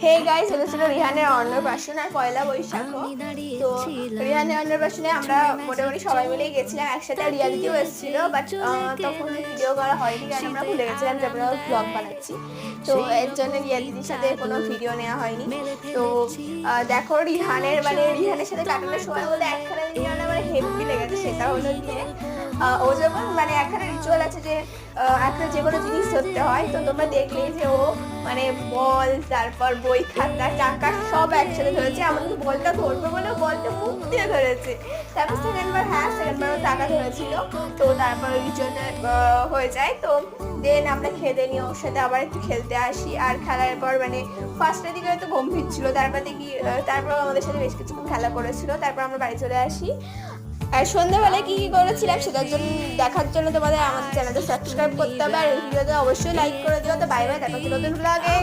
Hey guys, এটা ছিল রিহানের অন্নপ্রাশন আর পয়লা বৈশাখ। তো রিহানের অন্নপ্রাশনে আমরা মোটামুটি সবাই মিলেই গেছিলাম একসাথে। রিয়ালিটিও এসেছিল, বাট তখন ভিডিও করা হয়নি কারণ আমরা ভুলে গেছিলাম যে আমরা ব্লগ বানাচ্ছি। তো এর জন্য রিয়ালিটির সাথে কোনো ভিডিও নেওয়া হয়নি। তো দেখো, রিহানের সাথে কাটানোর সময় বলে একখানা জিনিস আমার হেভি লেগেছে। সেটা হলো গিয়ে ও যখন একখানা রিচুয়াল আছে যে একটা যে কোনো জিনিস ধরতে হয়। তো তোমরা দেখলেই যে ও বল, তারপর বই, খাতা, টাকা সব একসাথে ধরেছে। আমাদের বলটা ধরবে বলে বলটা মুখ দিয়ে ধরেছে। তারপর সেকেন্ডবারও টাকা ধরেছিল। তো তারপর রিচুয়ালটা হয়ে যায়। তো দেন আমরা খেতে নিয়ে ওর সাথে আবার একটু খেলতে আসি। আর খেলার পর ফার্স্টের দিকে হয়তো গম্ভীর ছিল, তারপর আমাদের সাথে বেশ কিছুক্ষণ খেলা করেছিল। তারপর আমরা বাড়ি চলে আসি। আর সন্ধ্যাবেলায় কি করেছিলাম সেটার জন্য দেখার জন্য তোমাদের আমাদের চ্যানেলটা সাবস্ক্রাইব করতে হবে, আর ভিডিওতে অবশ্যই লাইক করে দিও। তো বাই বাই, দেখা হচ্ছে নতুন ব্লগে।